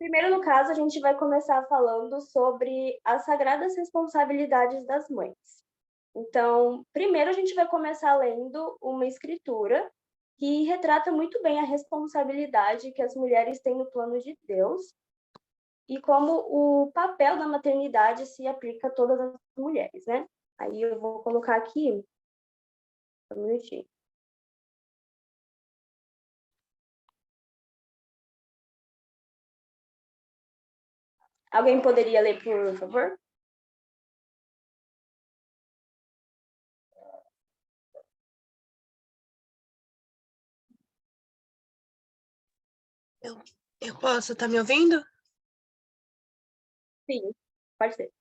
Primeiro, no caso, a gente vai começar falando sobre as sagradas responsabilidades das mães. Então, primeiro a gente vai começar lendo uma escritura que retrata muito bem a responsabilidade que as mulheres têm no plano de Deus e como o papel da maternidade se aplica a todas as mulheres, né? Aí eu vou colocar aqui, um minutinho. Alguém poderia ler, por favor? Eu posso, tá me ouvindo? Sim, pode ser.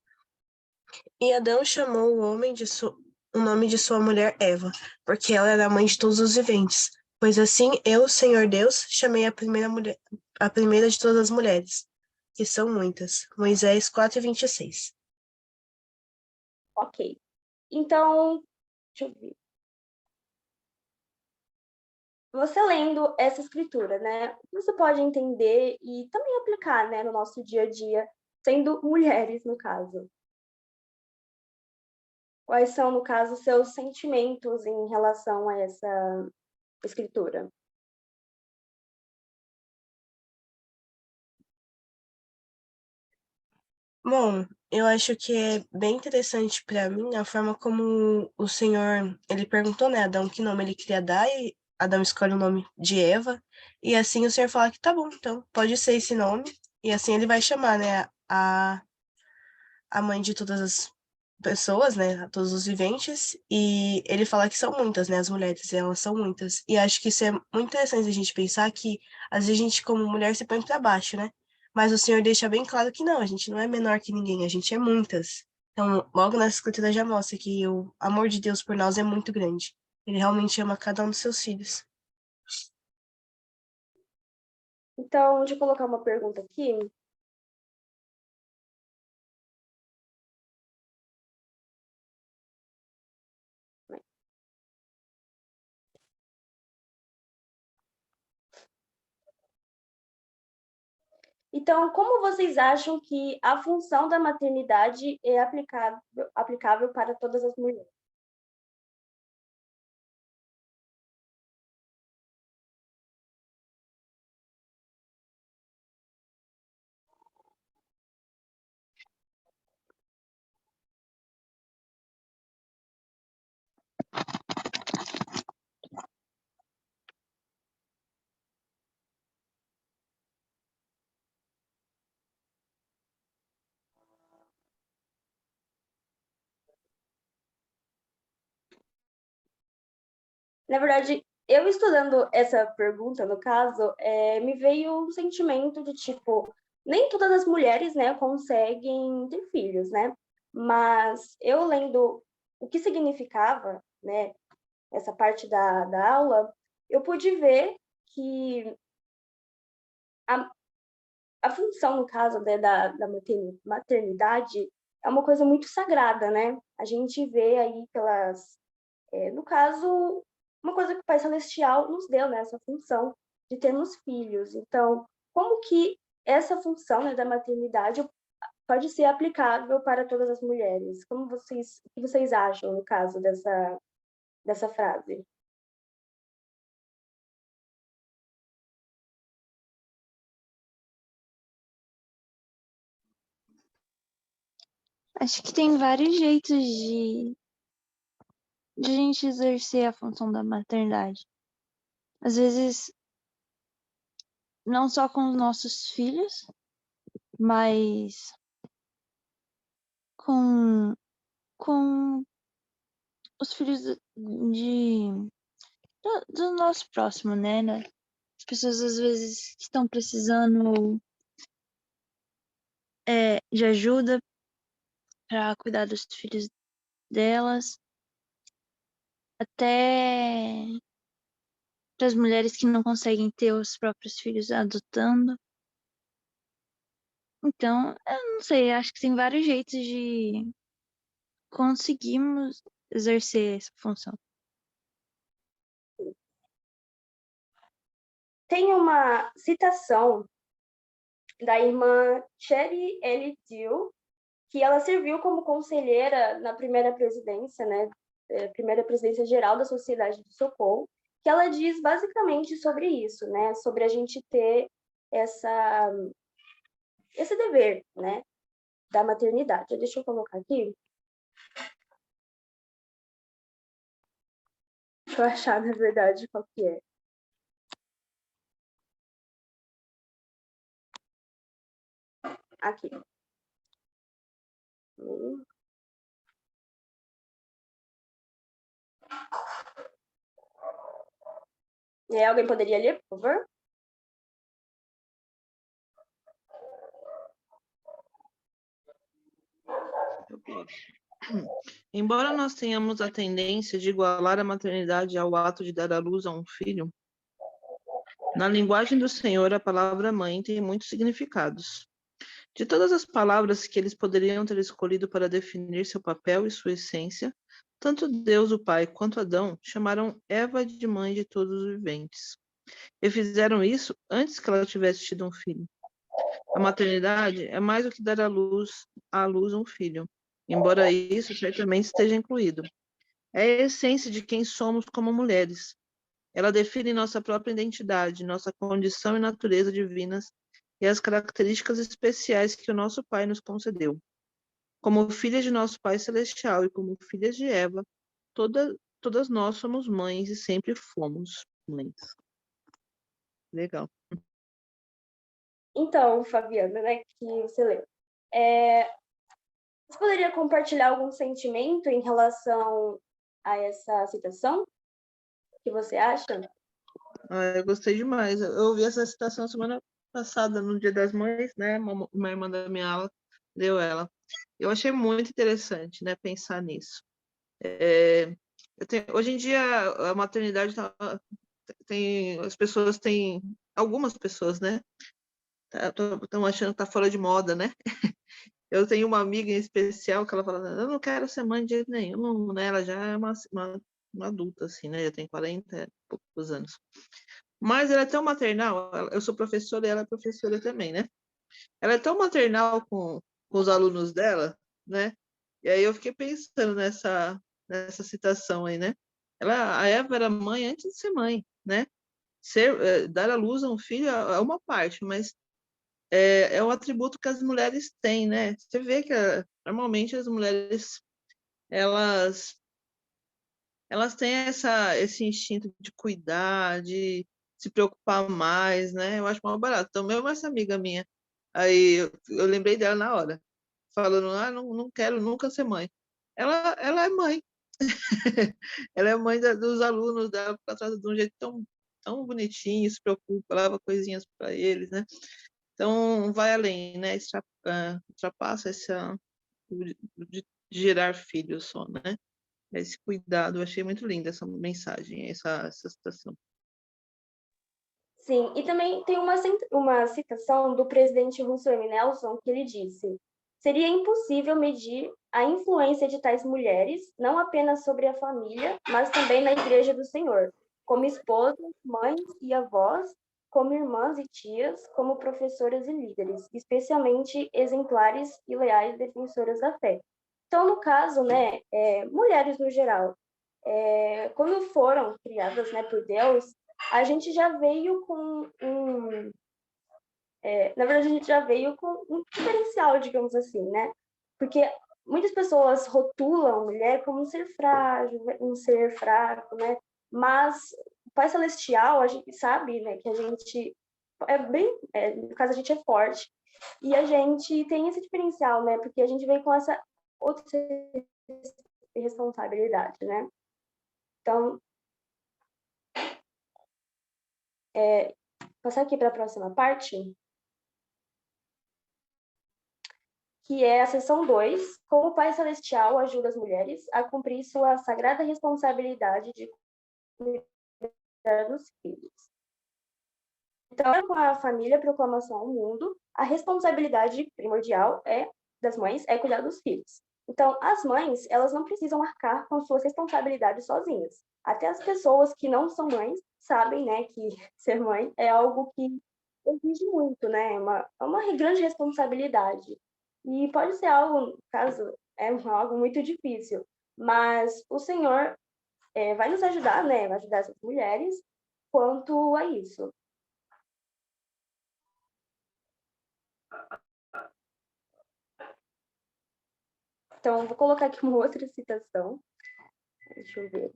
E Adão chamou o homem o nome de sua mulher Eva, porque ela era a mãe de todos os viventes. Pois assim eu, Senhor Deus, chamei a primeira de todas as mulheres, que são muitas. Moisés 4:26. Ok. Então, deixa eu ver. Você lendo essa escritura, né? Você pode entender e também aplicar, né, no nosso dia a dia, sendo mulheres, no caso. Quais são, no caso, seus sentimentos em relação a essa escritura? Bom, eu acho que é bem interessante para mim a forma como o Senhor, ele perguntou, né, Adão que nome ele queria dar e Adão escolhe o nome de Eva, e assim o Senhor fala que tá bom, então pode ser esse nome, e assim ele vai chamar, né, a mãe de todas as pessoas, né, todos os viventes, e ele fala que são muitas, né, as mulheres, elas são muitas. E acho que isso é muito interessante a gente pensar que às vezes a gente como mulher se põe para baixo, né? Mas o Senhor deixa bem claro que não, a gente não é menor que ninguém, a gente é muitas. Então, logo nessa escritura já mostra que o amor de Deus por nós é muito grande. Ele realmente ama cada um dos seus filhos. Então, deixa eu colocar uma pergunta aqui. Então, como vocês acham que a função da maternidade é aplicável para todas as mulheres? Na verdade, eu estudando essa pergunta, no caso, me veio um sentimento de tipo, nem todas as mulheres, né, conseguem ter filhos, né? Mas eu lendo o que significava, né, essa parte da aula, eu pude ver que a, a função, no caso, né, da maternidade é uma coisa muito sagrada, né? A gente vê aí no caso, uma coisa que o Pai Celestial nos deu, né? Essa função de termos filhos. Então, como que essa função, né, da maternidade pode ser aplicável para todas as mulheres? O que vocês acham, no caso, dessa frase? Acho que tem vários jeitos de a gente exercer a função da maternidade. Às vezes, não só com os nossos filhos, mas com, com os filhos do nosso próximo, né? As pessoas, às vezes, que estão precisando de ajuda para cuidar dos filhos delas, até para as mulheres que não conseguem ter os próprios filhos adotando. Então, eu não sei, acho que tem vários jeitos de conseguirmos exercer essa função. Tem uma citação da irmã Cherry L. Dill, que ela serviu como conselheira na primeira presidência, né, primeira presidência geral da Sociedade do Socorro, que ela diz basicamente sobre isso, né, sobre a gente ter esse dever, né, da maternidade. Deixa eu colocar aqui. Deixa eu achar, na verdade, qual que é. Aqui. Alguém poderia ler, por favor? Embora nós tenhamos a tendência de igualar a maternidade ao ato de dar à luz a um filho, na linguagem do Senhor, a palavra mãe tem muitos significados. De todas as palavras que eles poderiam ter escolhido para definir seu papel e sua essência, tanto Deus, o Pai, quanto Adão chamaram Eva de mãe de todos os viventes. E fizeram isso antes que ela tivesse tido um filho. A maternidade é mais do que dar à luz um filho, embora isso certamente esteja incluído. É a essência de quem somos como mulheres. Ela define nossa própria identidade, nossa condição e natureza divinas e as características especiais que o nosso Pai nos concedeu. Como filhas de nosso Pai Celestial e como filhas de Eva, todas nós somos mães e sempre fomos mães. Legal. Então, Fabiana, né, que você leu. Você poderia compartilhar algum sentimento em relação a essa citação? O que você acha? Eu gostei demais. Eu ouvi essa citação semana passada, no Dia das Mães, né? Uma irmã da minha aula leu ela. Eu achei muito interessante, né, pensar nisso. Hoje em dia, a maternidade as pessoas têm, algumas pessoas, né, estão achando que está fora de moda, né? Eu tenho uma amiga em especial que ela fala, eu não quero ser mãe de jeito nenhum, né? Ela já é uma adulta, assim, né? Já tem 40 e poucos anos. Mas ela é tão maternal, eu sou professora e ela é professora também, né? Ela é tão maternal com os alunos dela, né? E aí eu fiquei pensando nessa citação aí, né? A Eva era mãe antes de ser mãe, né? Dar à luz a um filho é uma parte, mas é um atributo que as mulheres têm, né? Você vê que normalmente as mulheres elas têm esse instinto de cuidar, de se preocupar mais, né? Eu acho mais barato. Então, mesmo essa amiga minha, aí eu lembrei dela na hora, falando, não quero nunca ser mãe. Ela é mãe. Ela é mãe dos alunos dela, porque ela trata de um jeito tão bonitinho, se preocupa, leva coisinhas para eles, né? Então, vai além, né? Ultrapassa de gerar filhos só, né? Esse cuidado, eu achei muito linda essa mensagem, essa citação. Sim, e também tem uma citação do presidente Russell M. Nelson, que ele disse: seria impossível medir a influência de tais mulheres, não apenas sobre a família, mas também na Igreja do Senhor, como esposas, mães e avós, como irmãs e tias, como professoras e líderes, especialmente exemplares e leais defensoras da fé. Então, no caso, né, mulheres no geral, quando foram criadas, né, por Deus, a gente já veio com na verdade, a gente já veio com um diferencial, digamos assim, né? Porque muitas pessoas rotulam a mulher como um ser frágil, um ser fraco, né? Mas o Pai Celestial, a gente sabe, né, que a gente no caso, a gente é forte. E a gente tem esse diferencial, né? Porque a gente veio com essa outra responsabilidade, né? Então, passar aqui para a próxima parte, que é a seção 2, como o Pai Celestial ajuda as mulheres a cumprir sua sagrada responsabilidade de cuidar dos filhos. Então, com a família, proclamação ao mundo, a responsabilidade primordial das mães é cuidar dos filhos. Então, as mães, elas não precisam arcar com suas responsabilidades sozinhas. Até as pessoas que não são mães sabem, né, que ser mãe é algo que exige muito, né? É uma grande responsabilidade. E pode ser algo, no caso, algo muito difícil. Mas o Senhor vai nos ajudar, né? Vai ajudar essas mulheres quanto a isso. Então, vou colocar aqui uma outra citação. Deixa eu ver.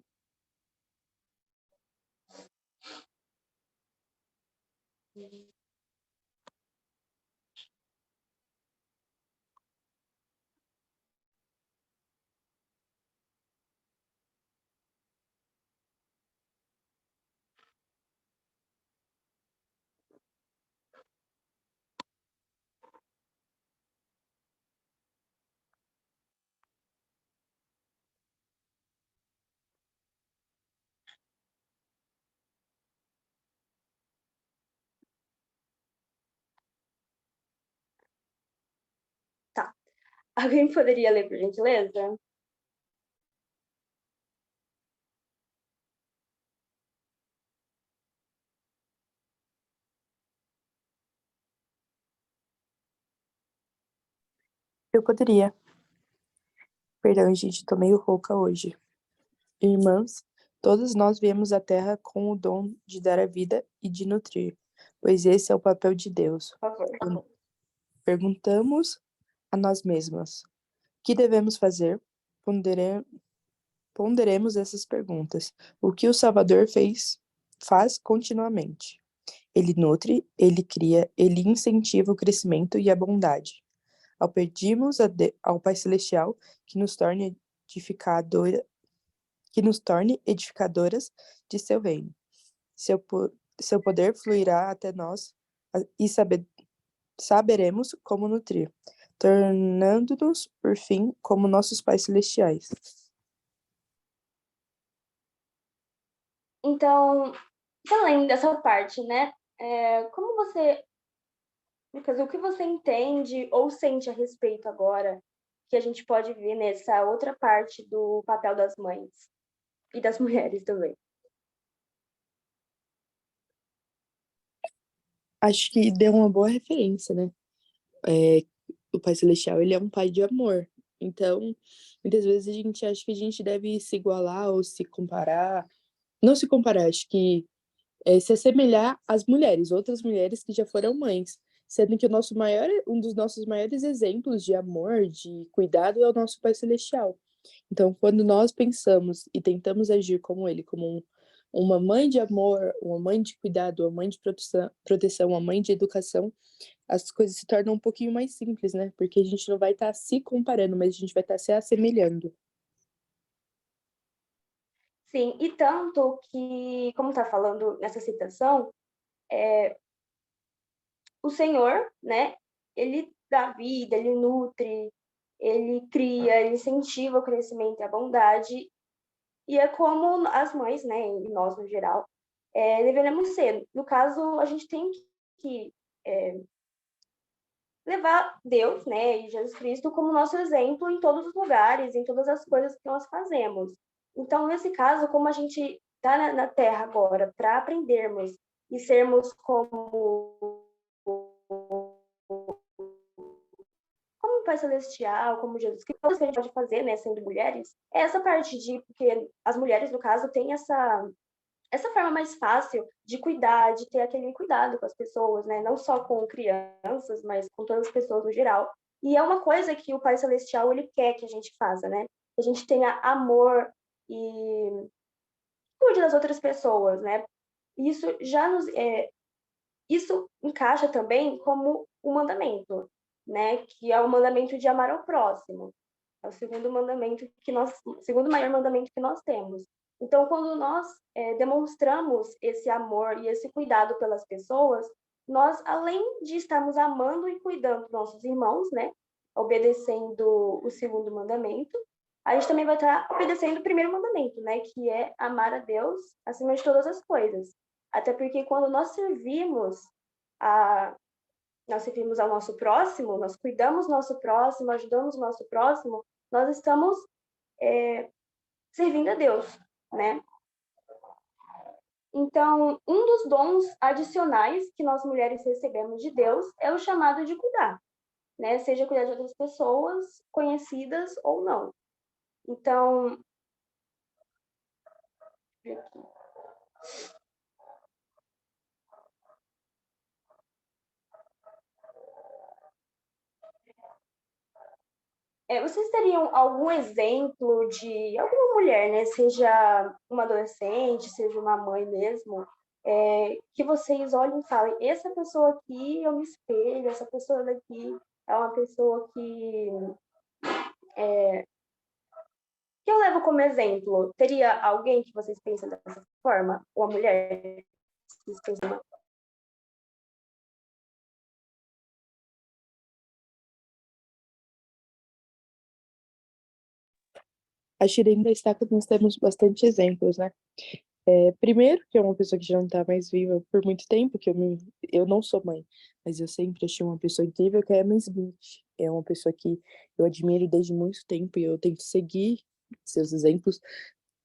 Tá. Alguém poderia ler, por gentileza? Eu poderia. Perdão, gente, tô meio rouca hoje. Irmãs, todos nós viemos à Terra com o dom de dar a vida e de nutrir, pois esse é o papel de Deus. Por favor. Perguntamos a nós mesmas: o que devemos fazer? Ponderemos essas perguntas. O que o Salvador faz continuamente. Ele nutre, ele cria, ele incentiva o crescimento e a bondade. Ao pedirmos ao Pai Celestial que nos torne edificadoras de seu reino. Seu poder fluirá até nós e saberemos como nutrir, tornando-nos, por fim, como nossos pais celestiais. Então, além dessa parte, né? Como você, Lucas, o que você entende ou sente a respeito agora que a gente pode ver nessa outra parte do papel das mães e das mulheres também? Acho que deu uma boa referência, né? O Pai Celestial, ele é um pai de amor. Então, muitas vezes a gente acha que a gente deve se igualar ou se comparar. Não se comparar, acho que se assemelhar às mulheres, outras mulheres que já foram mães. Sendo que um dos nossos maiores exemplos de amor, de cuidado, é o nosso Pai Celestial. Então, quando nós pensamos e tentamos agir como ele, como uma mãe de amor, uma mãe de cuidado, uma mãe de proteção, uma mãe de educação, as coisas se tornam um pouquinho mais simples, né? Porque a gente não vai estar se comparando, mas a gente vai estar se assemelhando. Sim, e tanto que, como está falando nessa citação, o Senhor, né? Ele dá vida, ele nutre, ele cria, ele incentiva o crescimento e a bondade. E é como as mães, né, e nós no geral, deveremos ser. No caso, a gente tem que levar Deus, né, e Jesus Cristo como nosso exemplo em todos os lugares, em todas as coisas que nós fazemos. Então, nesse caso, como a gente está na Terra agora para aprendermos e sermos como o Pai Celestial, como Jesus, que coisas que a gente pode fazer, né, sendo mulheres, é essa parte de, porque as mulheres, no caso, têm essa forma mais fácil de cuidar, de ter aquele cuidado com as pessoas, né? Não só com crianças, mas com todas as pessoas no geral. E é uma coisa que o Pai Celestial, ele quer que a gente faça, né? Que a gente tenha amor e cuide das outras pessoas, né? Isso isso encaixa também como um mandamento, né? Que é o mandamento de amar ao próximo. É o segundo segundo maior mandamento que nós temos. Então, quando nós demonstramos esse amor e esse cuidado pelas pessoas, nós, além de estarmos amando e cuidando dos nossos irmãos, né, obedecendo o segundo mandamento, a gente também vai estar obedecendo o primeiro mandamento, né, que é amar a Deus acima de todas as coisas. Até porque quando nós servimos ao nosso próximo, nós cuidamos do nosso próximo, ajudamos o nosso próximo, nós estamos servindo a Deus, né? Então, um dos dons adicionais que nós mulheres recebemos de Deus é o chamado de cuidar, né? Seja cuidar de outras pessoas, conhecidas ou não. Então, vocês teriam algum exemplo de alguma mulher, né? Seja uma adolescente, seja uma mãe mesmo, que vocês olhem e falem, essa pessoa aqui eu me espelho, essa pessoa daqui é uma pessoa que eu levo como exemplo. Teria alguém que vocês pensam dessa forma? Ou a mulher que vocês pensam? Acho que dentro da estaca nós temos bastante exemplos, né? Primeiro, que é uma pessoa que já não está mais viva por muito tempo, eu não sou mãe, mas eu sempre achei uma pessoa incrível, que é a Emma Smith. É uma pessoa que eu admiro desde muito tempo e eu tento seguir seus exemplos,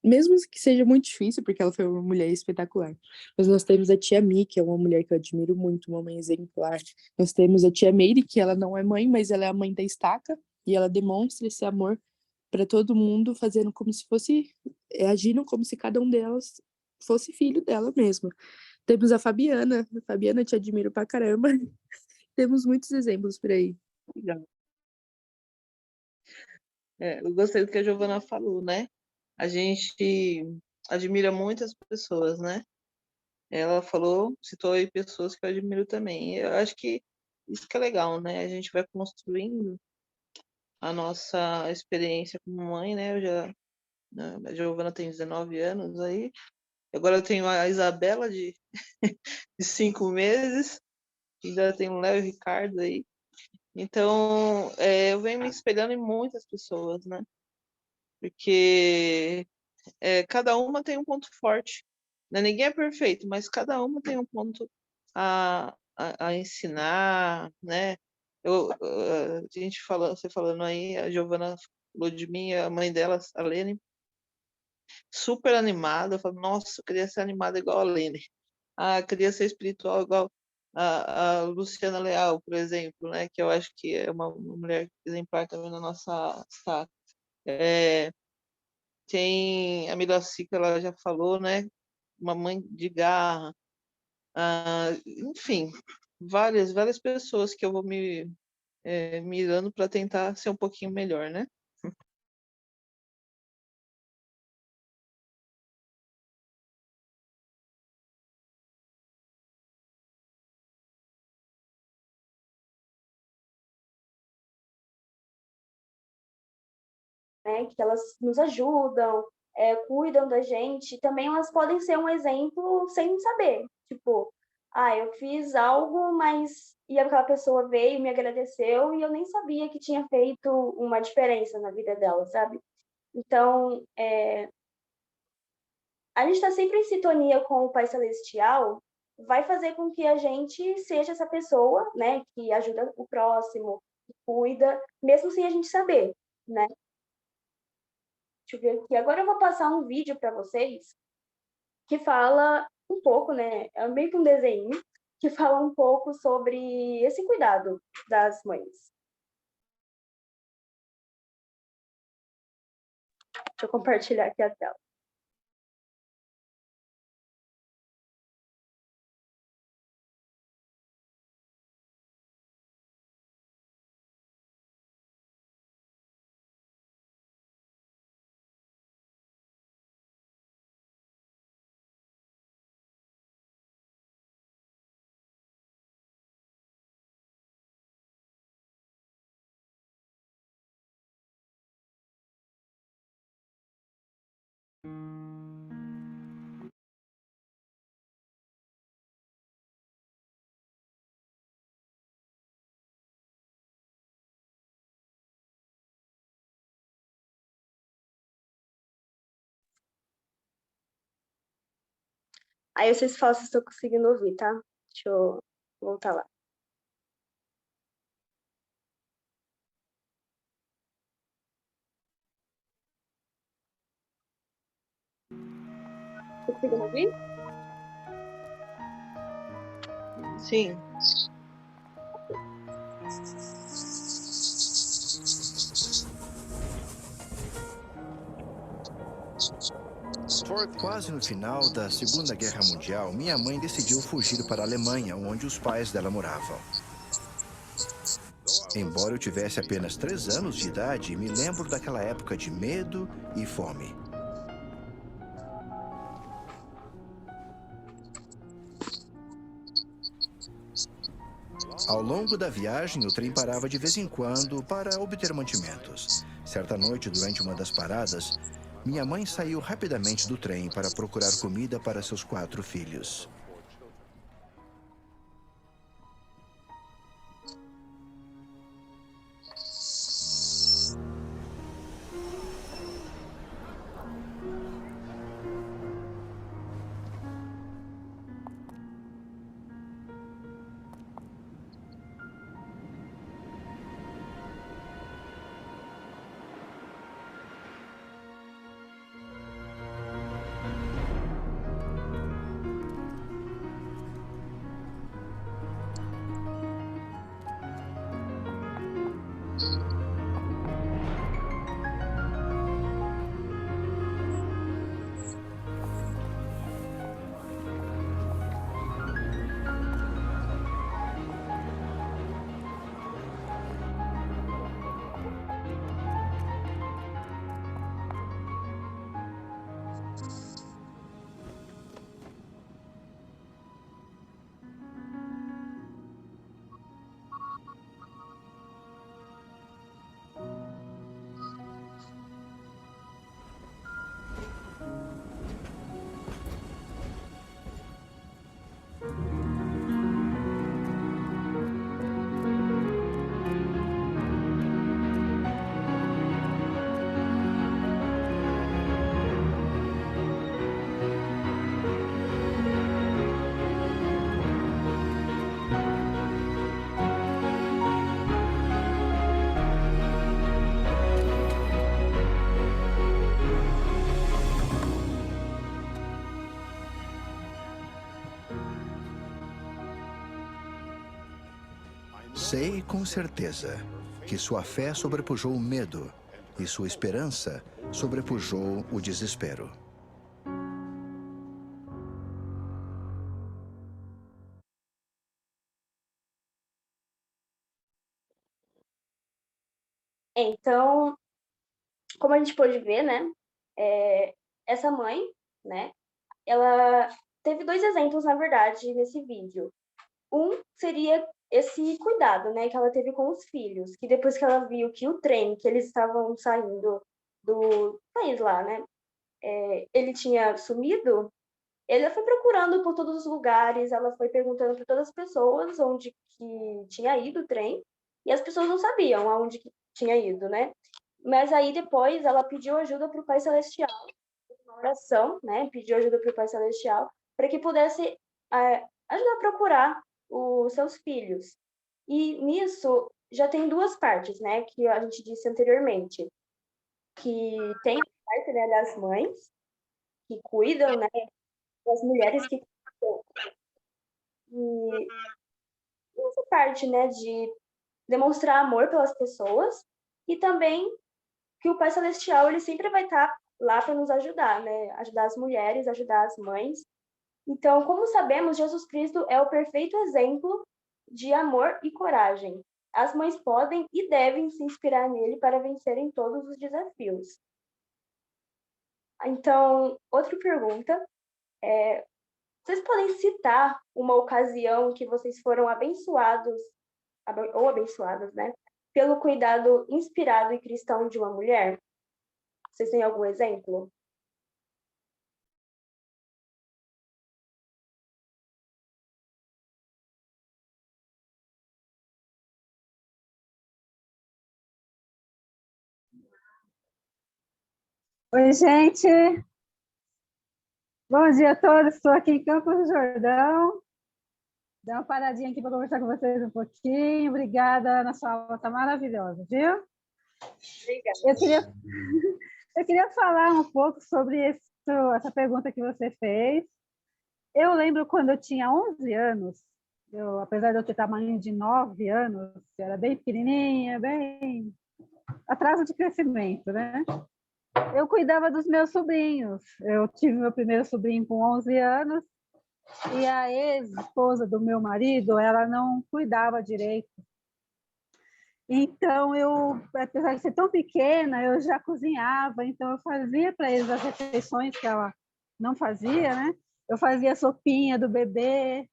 mesmo que seja muito difícil, porque ela foi uma mulher espetacular. Mas nós temos a tia Mi, que é uma mulher que eu admiro muito, uma mãe exemplar. Nós temos a tia Meire, que ela não é mãe, mas ela é a mãe da estaca, e ela demonstra esse amor para todo mundo, fazendo como se fosse, agindo como se cada um delas fosse filho dela mesma. Temos a Fabiana. A Fabiana, te admiro pra caramba. Temos muitos exemplos por aí. Legal. Eu gostei do que a Giovana falou, né? A gente admira muitas pessoas, né? Ela falou, citou aí pessoas que eu admiro também. Eu acho que isso que é legal, né? A gente vai construindo a nossa experiência como mãe, né? Né, a Giovana tem 19 anos aí. Agora eu tenho a Isabela de 5 meses. Ainda tem o Léo e o Ricardo aí. Então, eu venho me espelhando em muitas pessoas, né? Porque cada uma tem um ponto forte. Né? Ninguém é perfeito, mas cada uma tem um ponto a ensinar, né? A gente você falando aí, a Giovana falou de mim, a mãe dela, a Lene, super animada. Eu falo, nossa, eu queria ser animada igual a Lene. Eu queria ser espiritual igual a Luciana Leal, por exemplo, né? Que eu acho que é uma mulher exemplar também na nossa staff. Tem a Miraci, que ela já falou, né? Uma mãe de garra. Enfim, várias pessoas que eu vou me mirando para tentar ser um pouquinho melhor, né? Né, que elas nos ajudam, cuidam da gente, também elas podem ser um exemplo sem saber. Tipo, eu fiz algo, mas e aquela pessoa veio, me agradeceu e eu nem sabia que tinha feito uma diferença na vida dela, sabe? Então, a gente está sempre em sintonia com o Pai Celestial, vai fazer com que a gente seja essa pessoa, né, que ajuda o próximo, que cuida, mesmo sem a gente saber, né? Deixa eu ver aqui. Agora eu vou passar um vídeo para vocês que fala um pouco, né? É meio que um desenho que fala um pouco sobre esse cuidado das mães. Deixa eu compartilhar aqui a tela. Aí vocês falam se estou conseguindo ouvir, tá? Deixa eu voltar lá. Conseguindo ouvir? Sim. Quase no final da Segunda Guerra Mundial, minha mãe decidiu fugir para a Alemanha, onde os pais dela moravam. Embora eu tivesse apenas 3 anos de idade, me lembro daquela época de medo e fome. Ao longo da viagem, o trem parava de vez em quando para obter mantimentos. Certa noite, durante uma das paradas, minha mãe saiu rapidamente do trem para procurar comida para seus 4 filhos. Sei com certeza que sua fé sobrepujou o medo e sua esperança sobrepujou o desespero. Então, como a gente pôde ver, né, essa mãe, né, ela teve 2 exemplos, na verdade, nesse vídeo. Um seria esse cuidado, né, que ela teve com os filhos, que depois que ela viu que o trem que eles estavam saindo do país lá, né, ele tinha sumido, ela foi procurando por todos os lugares, ela foi perguntando para todas as pessoas onde que tinha ido o trem, e as pessoas não sabiam aonde que tinha ido, né? Mas aí depois ela pediu ajuda para o Pai Celestial, uma oração, né? Pediu ajuda para o Pai Celestial para que pudesse ajudar a procurar os seus filhos. E nisso já tem 2 partes, né? Que a gente disse anteriormente, que tem a parte, né, das mães que cuidam, né? Das mulheres que cuidam. E essa parte, né, de demonstrar amor pelas pessoas e também que o Pai Celestial ele sempre vai estar lá para nos ajudar, né? Ajudar as mulheres, ajudar as mães. Então, como sabemos, Jesus Cristo é o perfeito exemplo de amor e coragem. As mães podem e devem se inspirar nele para vencerem todos os desafios. Então, outra pergunta é: vocês podem citar uma ocasião que vocês foram abençoados ou abençoadas, né, pelo cuidado inspirado e cristão de uma mulher? Vocês têm algum exemplo? Oi, gente. Bom dia a todos. Estou aqui em Campos do Jordão. Dá uma paradinha aqui para conversar com vocês um pouquinho. Obrigada, Ana, sua aula está maravilhosa, viu? Obrigada. Eu queria falar um pouco sobre essa pergunta que você fez. Eu lembro quando eu tinha 11 anos, Apesar de eu ter tamanho de 9 anos, eu era bem pequenininha, bem atraso de crescimento, né? Eu cuidava dos meus sobrinhos. Eu tive meu primeiro sobrinho com 11 anos e a ex-esposa do meu marido, ela não cuidava direito. Então, apesar de ser tão pequena, eu já cozinhava, então eu fazia para eles as refeições que ela não fazia, né? Eu fazia a sopinha do bebê,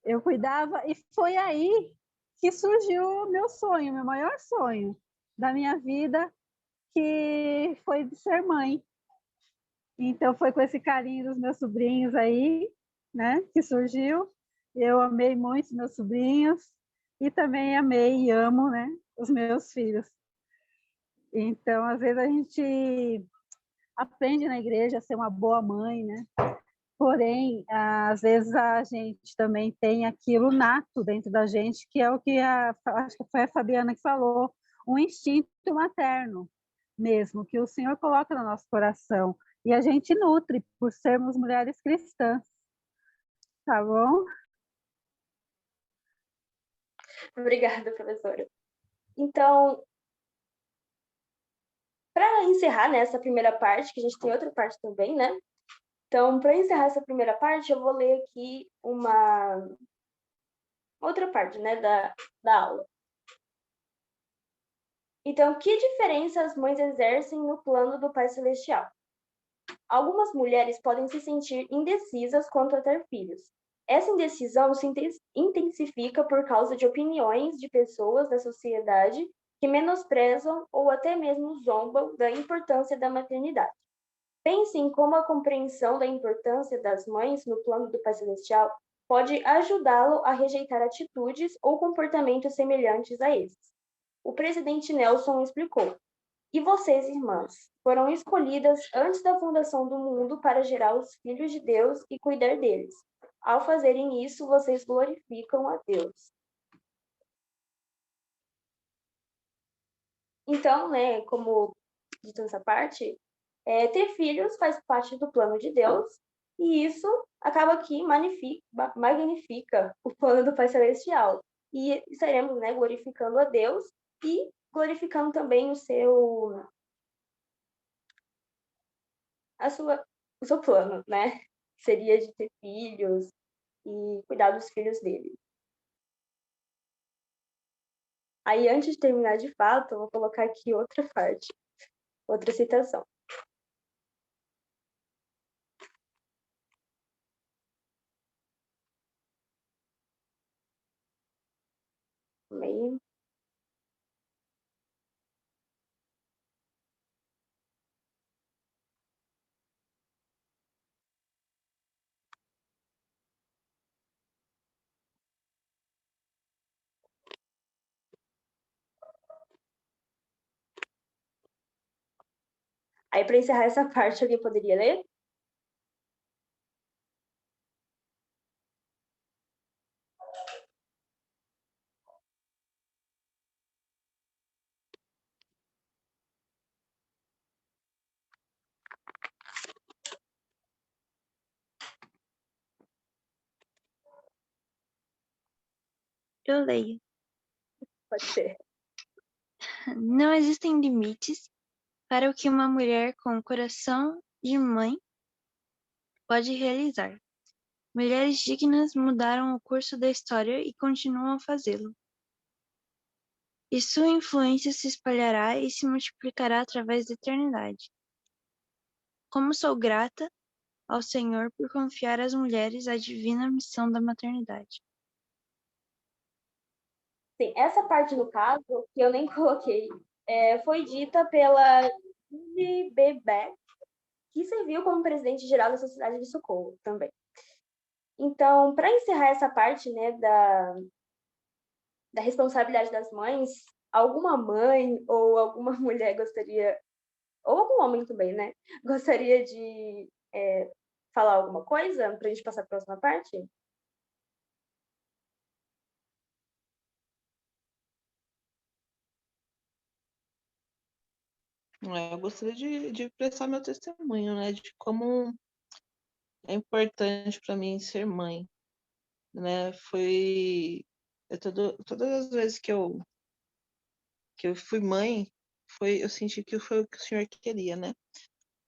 eu cuidava, e foi aí que surgiu o meu sonho, meu maior sonho da minha vida, que foi de ser mãe. Então, foi com esse carinho dos meus sobrinhos aí, né, que surgiu. Eu amei muito meus sobrinhos e também amei e amo, né, os meus filhos. Então, às vezes a gente aprende na igreja a ser uma boa mãe, né? Porém, às vezes a gente também tem aquilo nato dentro da gente, que é o que acho que foi a Fabiana que falou, um instinto materno mesmo, que o Senhor coloca no nosso coração. E a gente nutre por sermos mulheres cristãs. Tá bom? Obrigada, professora. Então, para encerrar nessa primeira parte, que a gente tem outra parte também, né? Então, para encerrar essa primeira parte, eu vou ler aqui uma outra parte, né, da aula. Então, que diferença as mães exercem no plano do Pai Celestial? Algumas mulheres podem se sentir indecisas quanto a ter filhos. Essa indecisão se intensifica por causa de opiniões de pessoas da sociedade que menosprezam ou até mesmo zombam da importância da maternidade. Pense em como a compreensão da importância das mães no plano do Pai Celestial pode ajudá-lo a rejeitar atitudes ou comportamentos semelhantes a esses. O presidente Nelson explicou: "E vocês, irmãs, foram escolhidas antes da fundação do mundo para gerar os filhos de Deus e cuidar deles. Ao fazerem isso, vocês glorificam a Deus." Então, né, como dito nessa parte, ter filhos faz parte do plano de Deus, e isso acaba que magnifica o plano do Pai Celestial. E estaremos, né, glorificando a Deus e glorificando também o seu plano, né? Seria de ter filhos e cuidar dos filhos dele. Aí, antes de terminar de fato, eu vou colocar aqui outra parte, outra citação. Meio. Aí, para encerrar essa parte, alguém poderia ler? Eu leio. Pode ser. Não existem limites para o que uma mulher com coração de mãe pode realizar. Mulheres dignas mudaram o curso da história e continuam a fazê-lo. E sua influência se espalhará e se multiplicará através da eternidade. Como sou grata ao Senhor por confiar às mulheres a divina missão da maternidade. Sim, essa parte, no caso, que eu nem coloquei, foi dita pela Julie B. Beck, que serviu como presidente-geral da Sociedade de Socorro também. Então, para encerrar essa parte, né, da responsabilidade das mães, alguma mãe ou alguma mulher gostaria, ou algum homem também, né, gostaria de falar alguma coisa para a gente passar para a próxima parte? Eu gostaria de prestar meu testemunho, né, de como é importante para mim ser mãe. né? Todas as vezes que eu fui mãe, eu senti que foi o que o Senhor queria, né?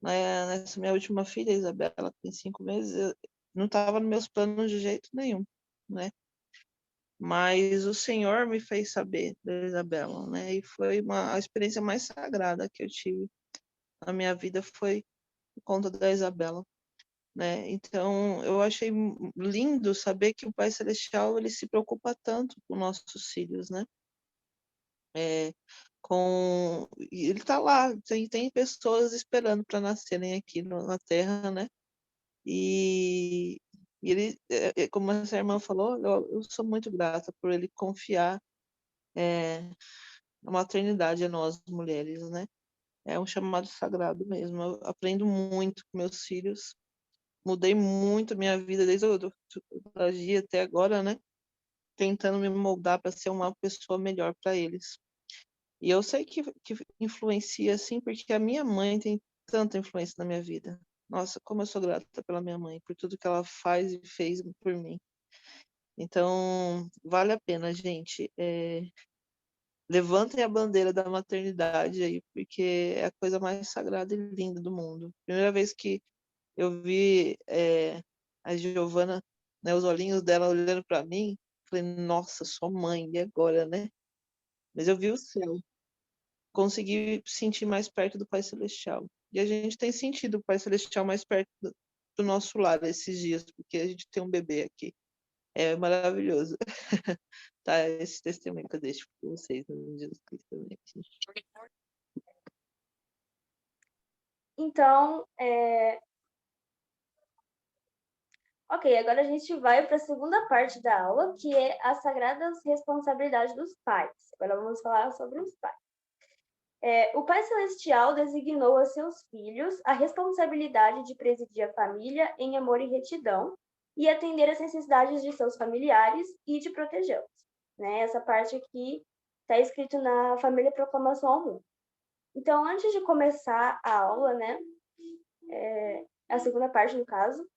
Nessa minha última filha, Isabela, que tem 5 meses, não estava nos meus planos de jeito nenhum, né? Mas o Senhor me fez saber da Isabela, né? E foi a experiência mais sagrada que eu tive na minha vida foi por conta da Isabela, né? Então, eu achei lindo saber que o Pai Celestial ele se preocupa tanto com nossos filhos, né? E ele está lá, tem pessoas esperando para nascerem aqui na Terra, né? E ele, como essa irmã falou, eu sou muito grata por ele confiar a maternidade a nós mulheres, né? É um chamado sagrado mesmo. Eu aprendo muito com meus filhos. Mudei muito a minha vida desde o dia até agora, né? Tentando me moldar para ser uma pessoa melhor para eles. E eu sei que influencia, assim, porque a minha mãe tem tanta influência na minha vida. Nossa, como eu sou grata pela minha mãe, por tudo que ela faz e fez por mim. Então, vale a pena, gente. Levantem a bandeira da maternidade aí, porque é a coisa mais sagrada e linda do mundo. Primeira vez que eu vi a Giovana, né, os olhinhos dela olhando para mim, falei, nossa, sou mãe, e agora, né? Mas eu vi o céu, consegui sentir mais perto do Pai Celestial. E a gente tem sentido o Pai Celestial mais perto do nosso lar esses dias, porque a gente tem um bebê aqui. É maravilhoso. Tá, esse testemunho que eu deixo para vocês no Jesus Cristo também. Então, ok, agora a gente vai para a segunda parte da aula, que é as sagradas responsabilidades dos pais. Agora vamos falar sobre os pais. O Pai Celestial designou a seus filhos a responsabilidade de presidir a família em amor e retidão e atender às necessidades de seus familiares e de protegê-los. Né? Essa parte aqui está escrito na Família Proclamação ao Mundo. Então, antes de começar a aula, né, a segunda parte, no caso,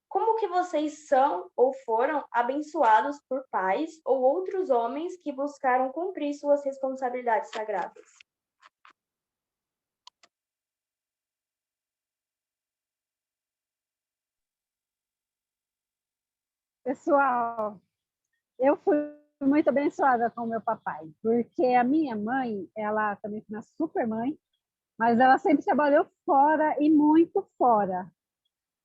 como que vocês são ou foram abençoados por pais ou outros homens que buscaram cumprir suas responsabilidades sagradas? Pessoal, eu fui muito abençoada com o meu papai, porque a minha mãe, ela também foi uma super mãe, mas ela sempre trabalhou fora e muito fora.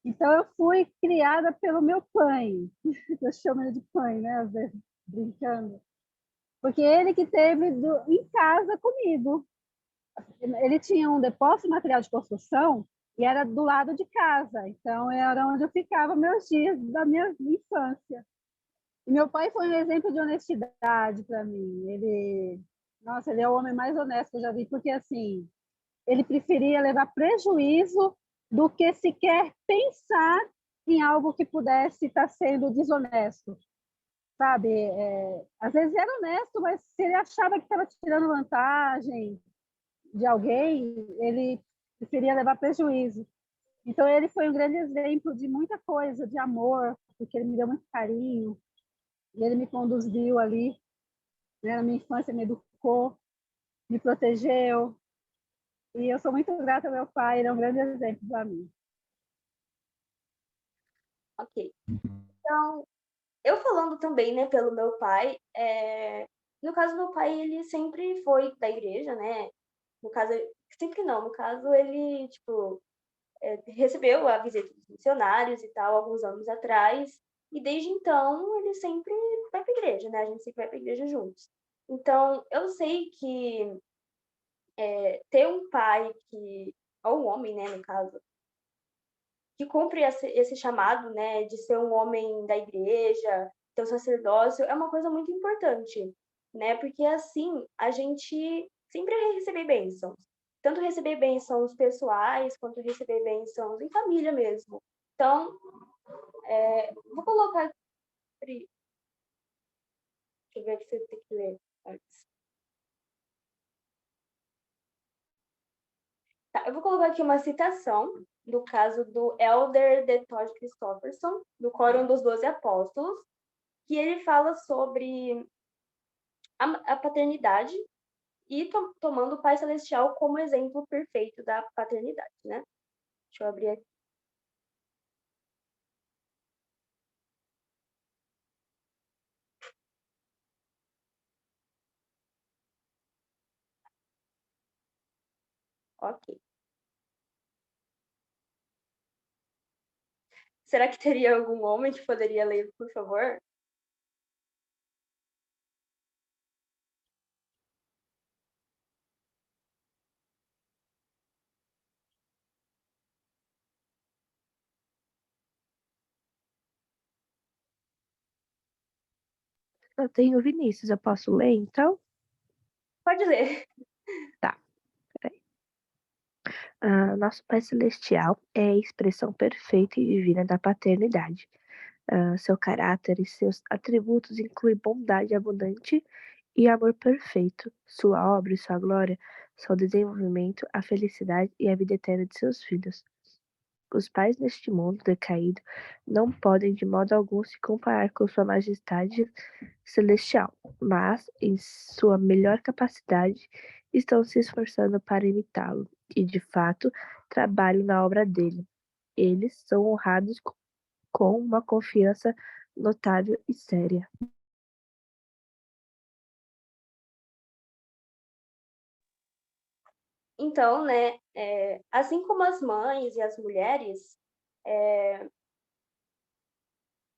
Então, eu fui criada pelo meu pai, eu chamo ele de pai, né, às vezes, brincando, porque ele que teve em casa comigo. Ele tinha um depósito de material de construção e era do lado de casa, então era onde eu ficava meus dias da minha infância. E meu pai foi um exemplo de honestidade para mim. Nossa, ele é o homem mais honesto que eu já vi, porque assim, ele preferia levar prejuízo do que sequer pensar em algo que pudesse estar sendo desonesto, sabe? Às vezes era honesto, mas se ele achava que estava tirando vantagem de alguém, ele preferia levar prejuízo. Então, ele foi um grande exemplo de muita coisa, de amor, porque ele me deu muito carinho, e ele me conduziu ali, né, na minha infância, me educou, me protegeu. E eu sou muito grata ao meu pai, ele é um grande exemplo para mim. Ok. Então, eu falando também, né, pelo meu pai, no caso, meu pai, ele sempre foi da igreja, né? No caso, sempre não, no caso, ele, tipo, recebeu a visita dos missionários e tal, alguns anos atrás, e desde então ele sempre vai para a igreja, né? A gente sempre vai para a igreja juntos. Então, eu sei que ter um pai ou um homem, né, no caso, que cumpre esse chamado, né, de ser um homem da igreja, ter o sacerdócio, é uma coisa muito importante, né? Porque assim a gente sempre vai receber bênçãos, tanto receber bênçãos pessoais quanto receber bênçãos em família mesmo. Então, vou colocar. Deixa eu ver que você tem que ler antes. Tá, eu vou colocar aqui uma citação do caso do Elder D. Todd Christofferson, do Quórum dos 12 Apóstolos, que ele fala sobre a paternidade e tomando o Pai Celestial como exemplo perfeito da paternidade, né? Deixa eu abrir aqui. Ok. Será que teria algum homem que poderia ler, por favor? Eu tenho o Vinícius, eu posso ler, então? Pode ler. Tá, peraí. Nosso Pai Celestial é a expressão perfeita e divina da paternidade. Seu caráter e seus atributos incluem bondade abundante e amor perfeito. Sua obra e sua glória são o desenvolvimento, a felicidade e a vida eterna de seus filhos. Os pais neste mundo decaído não podem de modo algum se comparar com sua majestade celestial, mas, em sua melhor capacidade, estão se esforçando para imitá-lo e, de fato, trabalham na obra dele. Eles são honrados com uma confiança notável e séria. Então, né, assim como as mães e as mulheres,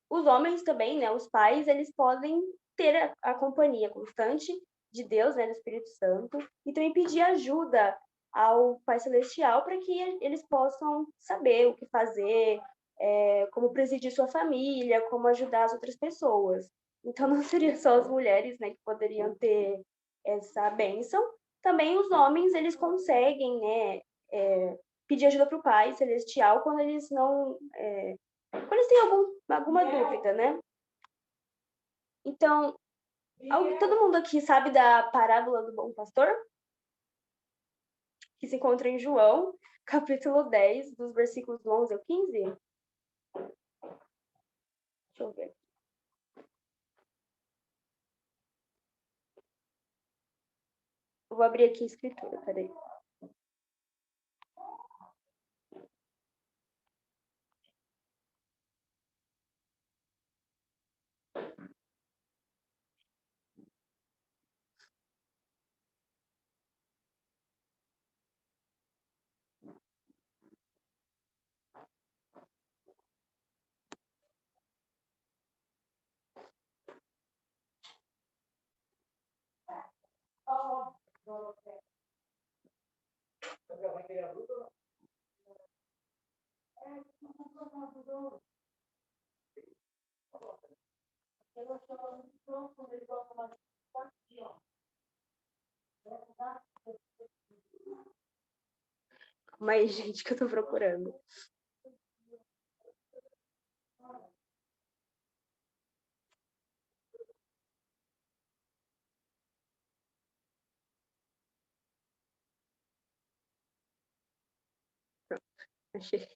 os homens também, né, os pais, eles podem ter a companhia constante de Deus, né, do Espírito Santo, e também pedir ajuda ao Pai Celestial para que eles possam saber o que fazer, como presidir sua família, como ajudar as outras pessoas. Então, não seria só as mulheres, né, que poderiam ter essa bênção. Também os homens, eles conseguem, né, pedir ajuda para o Pai Celestial quando eles não... quando eles têm alguma dúvida, né? Então, todo mundo aqui sabe da parábola do bom pastor? Que se encontra em João, capítulo 10, dos versículos 11 ao 15? Deixa eu ver. Eu vou abrir aqui a escritura, peraí. Mas, gente, que eu tô procurando. Achei.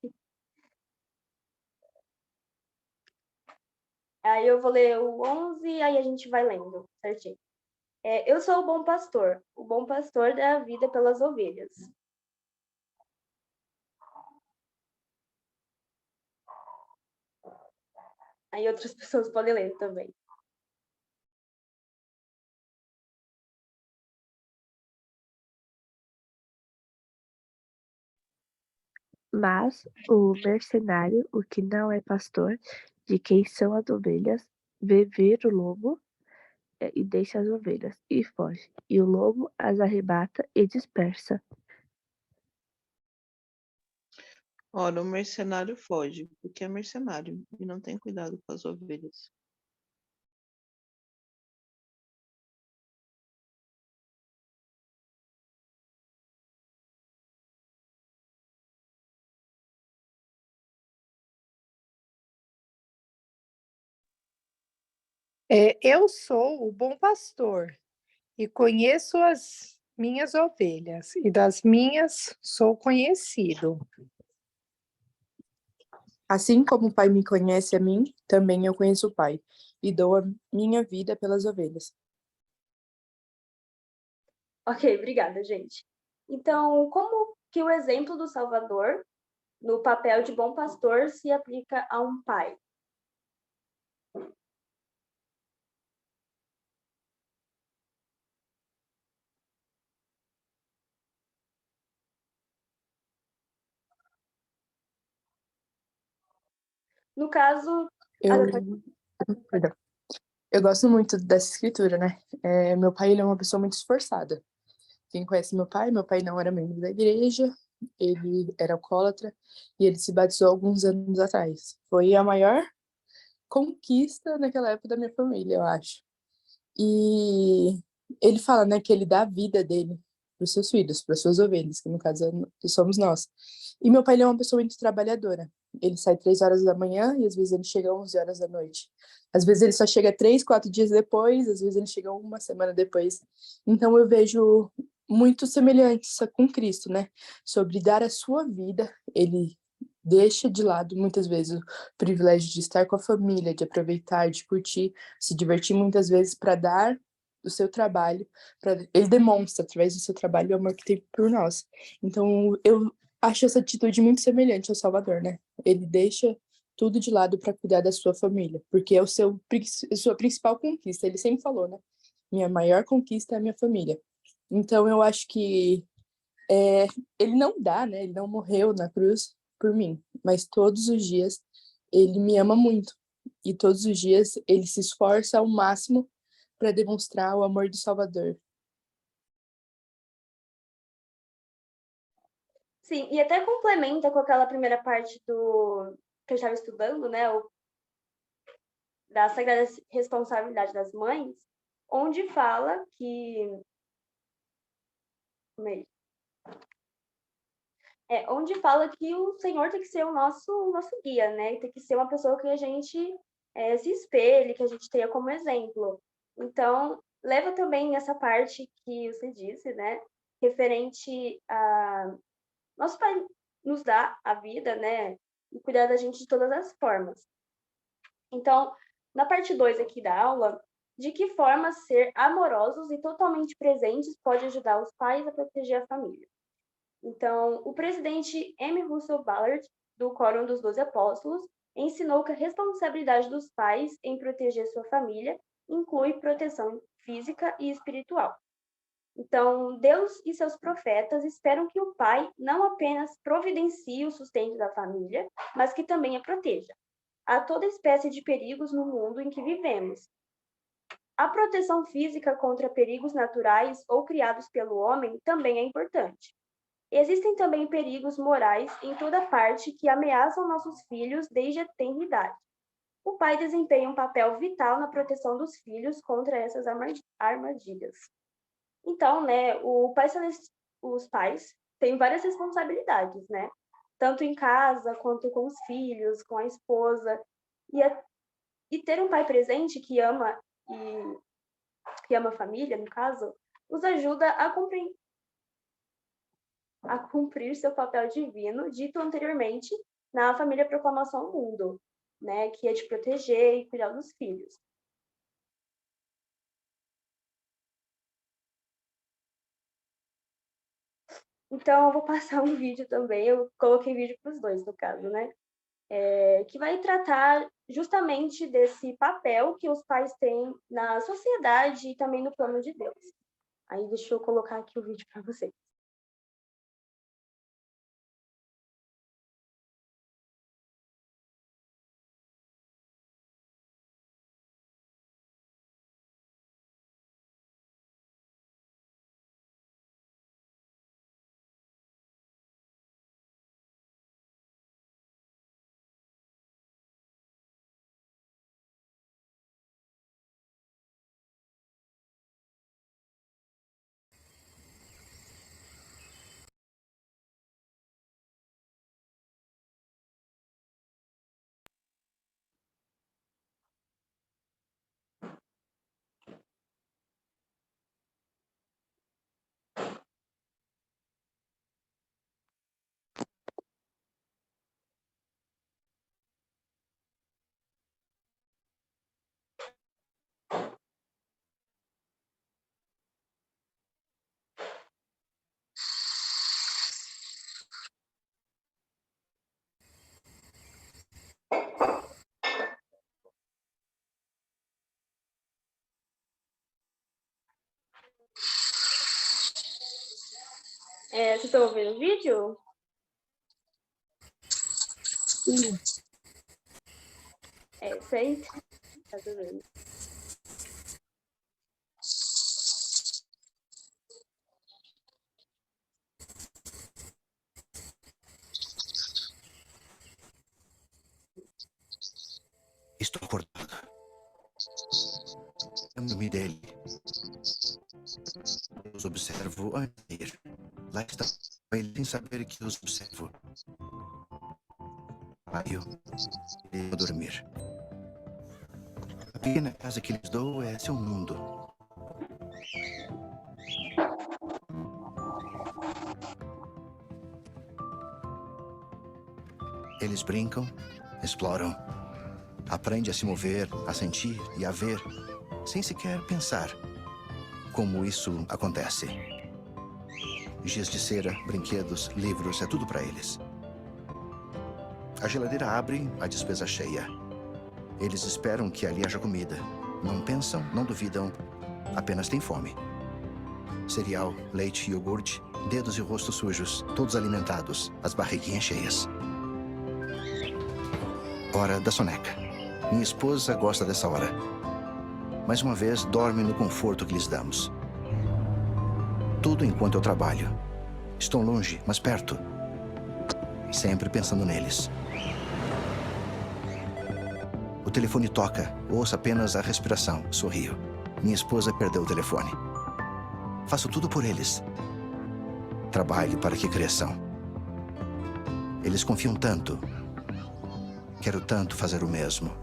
Aí eu vou ler o 11, aí a gente vai lendo, certinho. Eu sou o bom pastor dá a vida pelas ovelhas. Aí outras pessoas podem ler também. Mas o mercenário, o que não é pastor, de quem são as ovelhas, vê vir o lobo e deixa as ovelhas, e foge. E o lobo as arrebata e dispersa. Ora, o mercenário foge, porque é mercenário e não tem cuidado com as ovelhas. Eu sou o bom pastor e conheço as minhas ovelhas, e das minhas sou conhecido. Assim como o Pai me conhece a mim, também eu conheço o Pai, e dou a minha vida pelas ovelhas. Ok, obrigada, gente. Então, como que o exemplo do Salvador, no papel de bom pastor, se aplica a um pai? No caso, Eu, perdão. Eu gosto muito dessa escritura, né? Meu pai, ele é uma pessoa muito esforçada. Quem conhece meu pai não era membro da igreja, ele era alcoólatra e ele se batizou alguns anos atrás. Foi a maior conquista naquela época da minha família, eu acho. E ele fala, né, que ele dá a vida dele para os seus filhos, para as suas ovelhas, que no caso somos nós. E meu pai, ele é uma pessoa muito trabalhadora. Ele sai 3 horas da manhã e às vezes ele chega 11 horas da noite. Às vezes ele só chega 3, 4 dias depois, às vezes ele chega uma semana depois. Então eu vejo muito semelhança com Cristo, né? Sobre dar a sua vida, ele deixa de lado muitas vezes o privilégio de estar com a família, de aproveitar, de curtir, se divertir muitas vezes para dar o seu trabalho, ele demonstra através do seu trabalho o amor que tem por nós. Então eu acho essa atitude muito semelhante ao Salvador, né? Ele deixa tudo de lado para cuidar da sua família, porque é a sua principal conquista. Ele sempre falou, né? Minha maior conquista é a minha família. Então eu acho que ele não dá, né? Ele não morreu na cruz por mim, mas todos os dias ele me ama muito e todos os dias ele se esforça ao máximo para demonstrar o amor do Salvador. Sim, e até complementa com aquela primeira parte do que eu estava estudando, né? Da Sagrada Responsabilidade das Mães, onde fala que. Onde fala que o Senhor tem que ser o nosso guia, né? Tem que ser uma pessoa que a gente se espelhe, que a gente tenha como exemplo. Então, leva também essa parte que você disse, né? Referente a. Nosso Pai nos dá a vida, né? E cuidar da gente de todas as formas. Então, na parte 2 aqui da aula, de que forma ser amorosos e totalmente presentes pode ajudar os pais a proteger a família? Então, o presidente M. Russell Ballard, do Quórum dos 12 Apóstolos, ensinou que a responsabilidade dos pais em proteger sua família inclui proteção física e espiritual. Então, Deus e seus profetas esperam que o pai não apenas providencie o sustento da família, mas que também a proteja. Há toda espécie de perigos no mundo em que vivemos. A proteção física contra perigos naturais ou criados pelo homem também é importante. Existem também perigos morais em toda parte que ameaçam nossos filhos desde a tenra idade. O pai desempenha um papel vital na proteção dos filhos contra essas armadilhas. Então, né, os pais têm várias responsabilidades, né? Tanto em casa, quanto com os filhos, com a esposa. E ter um pai presente que ama a família, no caso, os ajuda a cumprir seu papel divino, dito anteriormente na família Proclamação ao Mundo, né, que é de proteger e cuidar dos filhos. Então, eu vou passar um vídeo também, eu coloquei vídeo para os dois, no caso, né, que vai tratar justamente desse papel que os pais têm na sociedade e também no plano de Deus. Aí, deixa eu colocar aqui o vídeo para vocês. Vocês estão ouvindo o vídeo? Sim. Sempre. Tá tudo bem. Estou acordado. Lembro-me dele. Eu os observo antes de ir. Lá está ele sem saber que os observo. Saio e vou dormir. A pequena casa que lhes dou é seu mundo. Eles brincam, exploram. Aprende a se mover, a sentir e a ver, sem sequer pensar como isso acontece. Giz de cera, brinquedos, livros, é tudo para eles. A geladeira abre, a despesa cheia. Eles esperam que ali haja comida. Não pensam, não duvidam, apenas têm fome. Cereal, leite, iogurte, dedos e rosto sujos, todos alimentados, as barriguinhas cheias. Hora da soneca. Minha esposa gosta dessa hora. Mais uma vez, dorme no conforto que lhes damos. Tudo enquanto eu trabalho. Estou longe, mas perto. Sempre pensando neles. O telefone toca. Ouço apenas a respiração. Sorrio. Minha esposa perdeu o telefone. Faço tudo por eles. Trabalho para que cresçam. Eles confiam tanto. Quero tanto fazer o mesmo.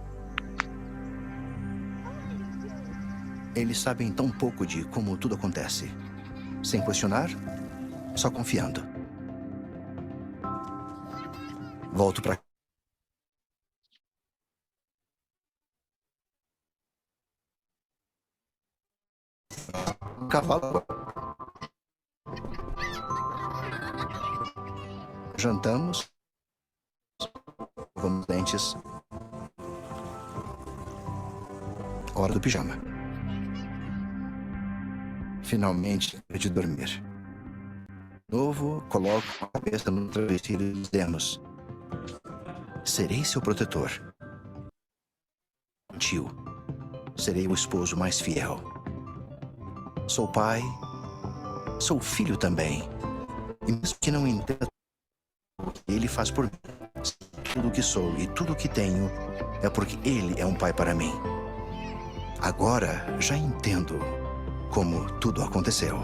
Eles sabem tão pouco de como tudo acontece. Sem questionar, só confiando. Volto para cavalo. Jantamos. Vamos dentes. Hora do pijama. Finalmente, é de dormir. Novo, coloco a cabeça no travesseiro e dizemos: serei seu protetor. Tio, serei o esposo mais fiel. Sou pai, sou filho também. E mesmo que não entenda o que ele faz por mim, tudo o que sou e tudo o que tenho é porque ele é um pai para mim. Agora já entendo como tudo aconteceu.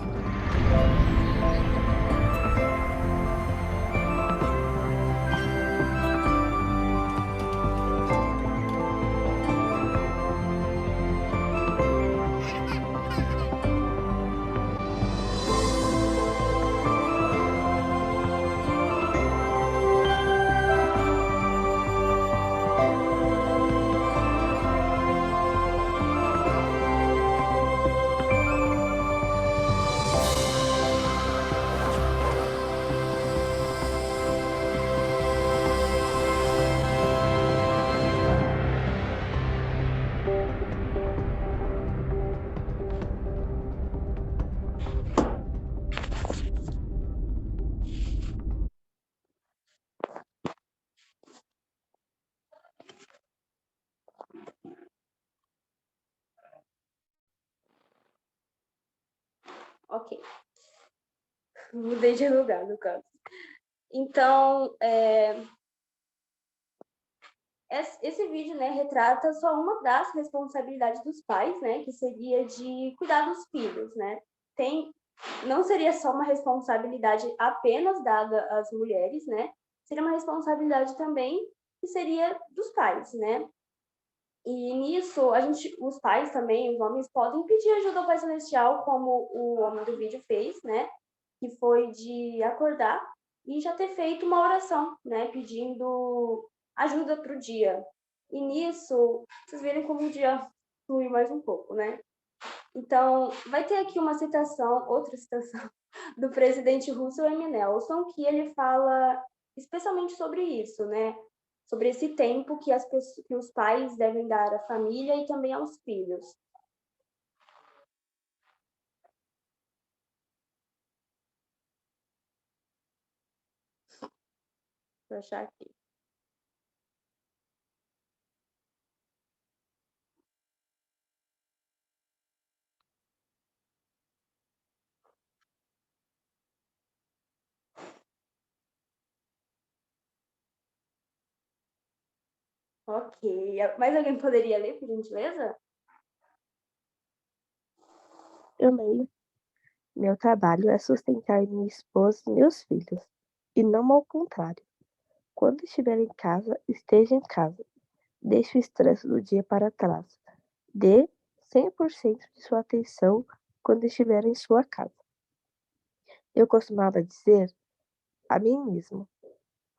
Ok. Mudei de lugar, no caso. Então, esse vídeo, né, retrata só uma das responsabilidades dos pais, né, que seria de cuidar dos filhos, né. Não seria só uma responsabilidade apenas dada às mulheres, né, seria uma responsabilidade também que seria dos pais, né. E nisso, os pais também, os homens, podem pedir ajuda ao Pai Celestial, como o homem do vídeo fez, né, que foi de acordar e já ter feito uma oração, né, pedindo ajuda para o dia. E nisso, vocês verem como o dia flui mais um pouco, né? Então, vai ter aqui outra citação, do presidente Russell M. Nelson, que ele fala especialmente sobre isso, né? Sobre esse tempo que os pais devem dar à família e também aos filhos. Vou achar aqui. Ok. Mais alguém poderia ler, por gentileza? Eu leio. Meu trabalho é sustentar minha esposa e meus filhos, e não ao contrário. Quando estiver em casa, esteja em casa. Deixe o estresse do dia para trás. Dê 100% de sua atenção quando estiver em sua casa. Eu costumava dizer a mim mesmo: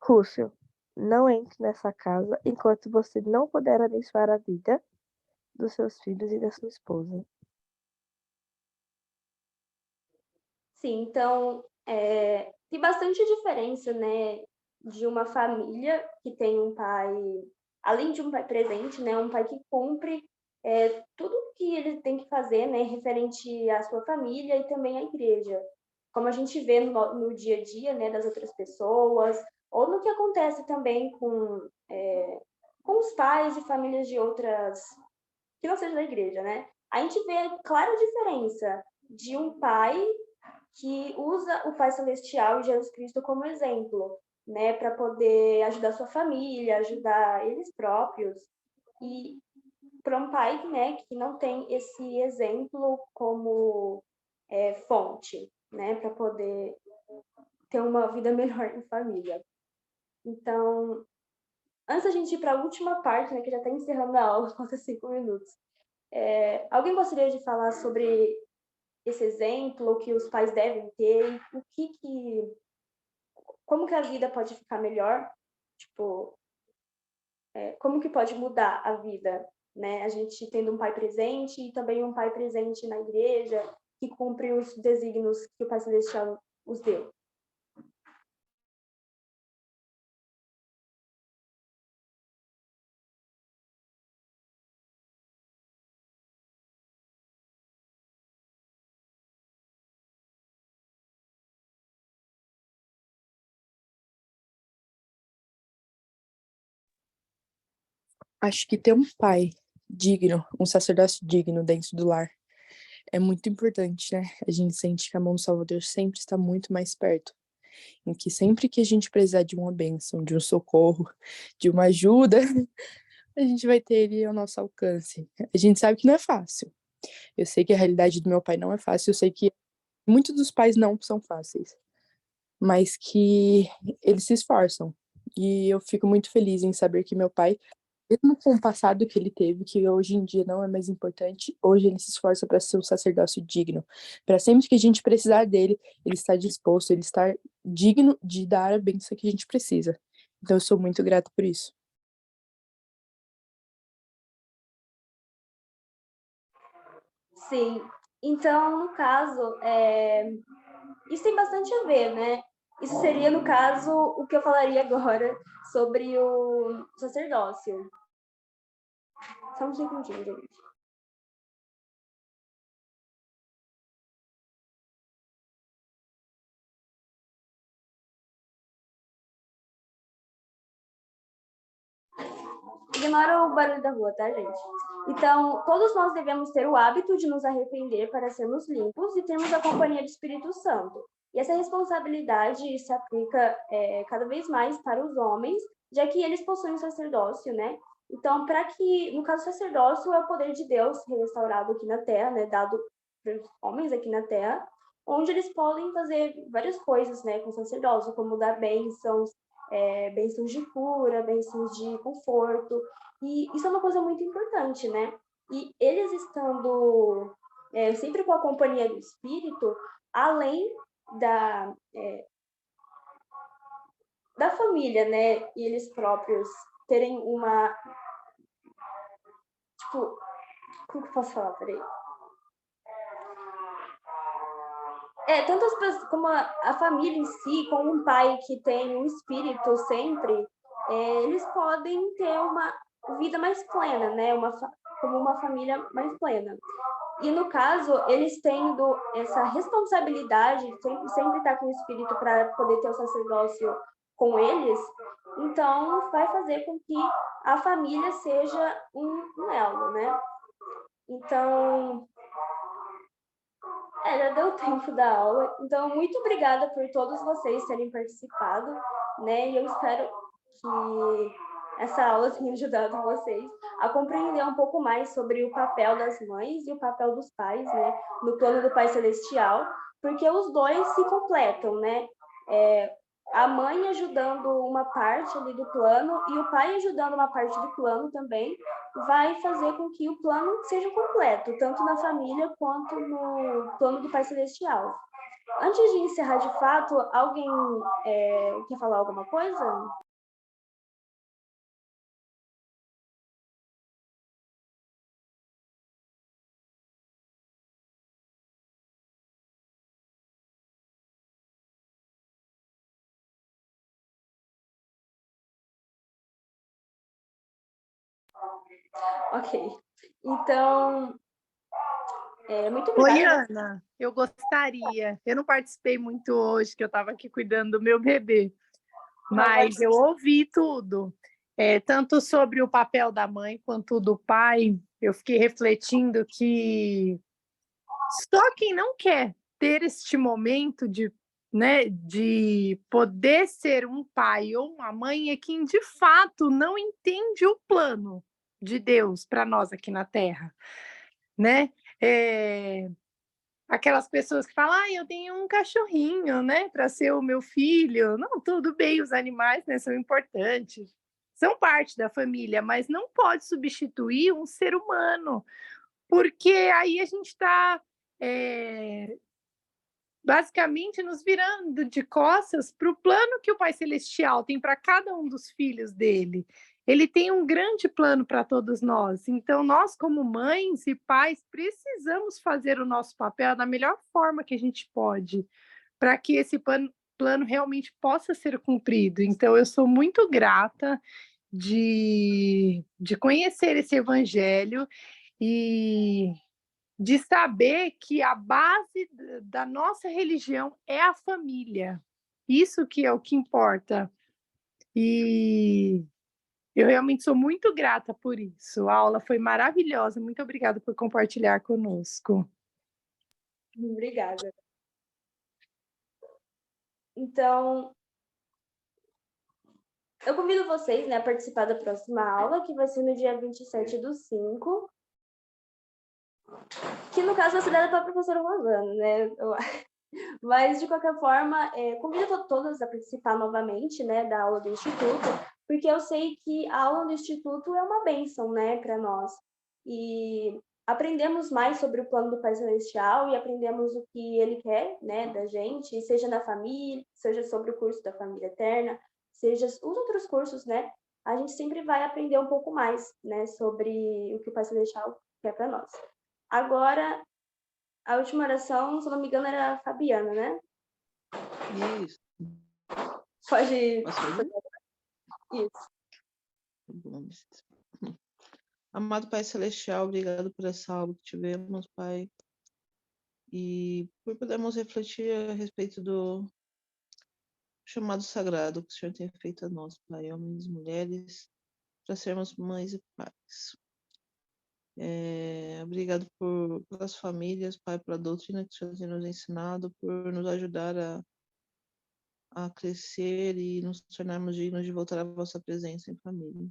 Russell, não entre nessa casa enquanto você não puder abençoar a vida dos seus filhos e da sua esposa. Sim, então, tem bastante diferença, né, de uma família que tem um pai, além de um pai presente, né, um pai que cumpre tudo que ele tem que fazer, né, referente à sua família e também à igreja. Como a gente vê no dia a dia, né, das outras pessoas, ou no que acontece também com os pais e famílias de outras, que não seja da igreja, né? A gente vê a clara diferença de um pai que usa o Pai Celestial e Jesus Cristo como exemplo, né, para poder ajudar sua família, ajudar eles próprios. E para um pai, né, que não tem esse exemplo como fonte, né, para poder ter uma vida melhor em família. Então, antes da gente ir para a última parte, né, que já está encerrando a aula, falta 5 minutos, alguém gostaria de falar sobre esse exemplo que os pais devem ter, como que a vida pode ficar melhor, tipo, como que pode mudar a vida, né? A gente tendo um pai presente e também um pai presente na igreja que cumpre os desígnios que o Pai Celestial os deu. Acho que ter um pai digno, um sacerdócio digno dentro do lar é muito importante, né? A gente sente que a mão do Salvador sempre está muito mais perto. Em que sempre que a gente precisar de uma bênção, de um socorro, de uma ajuda, a gente vai ter ele ao nosso alcance. A gente sabe que não é fácil. Eu sei que a realidade do meu pai não é fácil, eu sei que muitos dos pais não são fáceis, mas que eles se esforçam. E eu fico muito feliz em saber que meu pai, mesmo com o passado que ele teve, que hoje em dia não é mais importante, hoje ele se esforça para ser um sacerdócio digno. Para sempre que a gente precisar dele, ele está disposto, ele está digno de dar a bênção que a gente precisa. Então eu sou muito grata por isso. Sim. Então, no caso, isso tem bastante a ver, né? Isso seria, no caso, o que eu falaria agora sobre o sacerdócio. Só um segundinho, gente. Ignora o barulho da rua, tá, gente? Então, todos nós devemos ter o hábito de nos arrepender para sermos limpos e termos a companhia do Espírito Santo. E essa responsabilidade se aplica cada vez mais para os homens, já que eles possuem o sacerdócio, né? Então, no caso, o sacerdócio é o poder de Deus restaurado aqui na Terra, né? Dado para os homens aqui na Terra, onde eles podem fazer várias coisas, né? Com o sacerdócio, como dar bênçãos, bênçãos de cura, bênçãos de conforto, e isso é uma coisa muito importante, né? E eles estando sempre com a companhia do Espírito, além da família, né? E eles próprios terem uma... Tipo, como que eu posso falar? Peraí. Tanto as pessoas, como a família em si, como um pai que tem um espírito sempre, eles podem ter uma vida mais plena, né? Como uma família mais plena. E no caso, eles tendo essa responsabilidade, sempre estar com o espírito para poder ter o sacerdócio com eles, Então, vai fazer com que a família seja um elo, né? Então, já deu tempo da aula. Então, muito obrigada por todos vocês terem participado, né? E eu espero que essa aula tenha ajudado vocês a compreender um pouco mais sobre o papel das mães e o papel dos pais, né? No plano do Pai Celestial, porque os dois se completam, né? A mãe ajudando uma parte ali do plano e o pai ajudando uma parte do plano também, vai fazer com que o plano seja completo, tanto na família quanto no plano do Pai Celestial. Antes de encerrar de fato, alguém quer falar alguma coisa? Ok. Então, muito Oi, obrigada. Ana, eu gostaria. Eu não participei muito hoje, que eu estava aqui cuidando do meu bebê, mas eu ouvi tudo, tanto sobre o papel da mãe quanto do pai. Eu fiquei refletindo que só quem não quer ter este momento de, né, de poder ser um pai ou uma mãe é quem de fato não entende o plano de Deus para nós aqui na Terra, né? Aquelas pessoas que falam, eu tenho um cachorrinho, né, para ser o meu filho. Não, tudo bem, os animais, né, são importantes, são parte da família, mas não pode substituir um ser humano, porque aí a gente está basicamente nos virando de costas para o plano que o Pai Celestial tem para cada um dos filhos dele. Ele tem um grande plano para todos nós. Então, nós, como mães e pais, precisamos fazer o nosso papel da melhor forma que a gente pode, para que esse plano realmente possa ser cumprido. Então, eu sou muito grata de conhecer esse evangelho e de saber que a base da nossa religião é a família. Isso que é o que importa. E eu realmente sou muito grata por isso. A aula foi maravilhosa. Muito obrigada por compartilhar conosco. Obrigada. Então, eu convido vocês, né, a participar da próxima aula, que vai ser no dia 27/5, que no caso vai ser dada pela professora Rosana, né? Mas, de qualquer forma, convido todas a participar novamente, né, da aula do Instituto, porque eu sei que a aula do Instituto é uma bênção, né, para nós. E aprendemos mais sobre o plano do Pai Celestial e aprendemos o que ele quer, né, da gente, seja na família, seja sobre o curso da Família Eterna, seja os outros cursos, né, a gente sempre vai aprender um pouco mais, né, sobre o que o Pai Celestial quer para nós. Agora, a última oração, se não me engano, era a Fabiana, né? Isso. Pode. Posso fazer? Isso. Amado Pai Celestial, obrigado por essa aula que tivemos, Pai, e por podermos refletir a respeito do chamado sagrado que o Senhor tem feito a nós, Pai, homens e mulheres, para sermos mães e pais. Obrigado pelas famílias, Pai, pela doutrina que o Senhor tem nos ensinado, por nos ajudar a crescer e nos tornarmos dignos de voltar à vossa presença em família.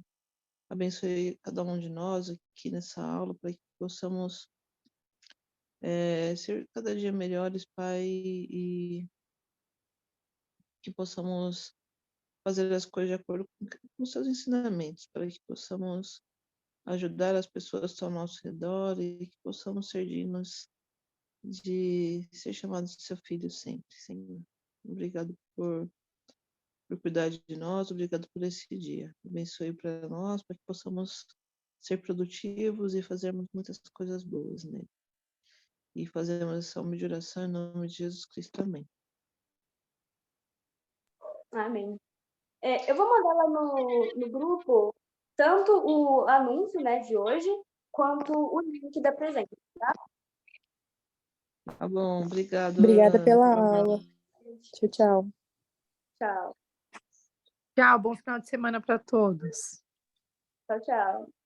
Abençoe cada um de nós aqui nessa aula, para que possamos ser cada dia melhores, Pai, e que possamos fazer as coisas de acordo com os seus ensinamentos, para que possamos ajudar as pessoas que estão ao nosso redor e que possamos ser dignos de ser chamados de seu filho sempre, Senhor. Obrigado por cuidar de nós, obrigado por esse dia. Abençoe para nós, para que possamos ser produtivos e fazermos muitas coisas boas, né? E fazermos essa humilde oração em nome de Jesus Cristo. Amém. Amém. Eu vou mandar lá no grupo tanto o anúncio, né, de hoje, quanto o link da presença, tá? Tá bom, obrigado. Obrigada Ana. pela Boa aula. noite. Tchau, tchau. Tchau. Tchau, bom final de semana para todos. Tchau, tchau.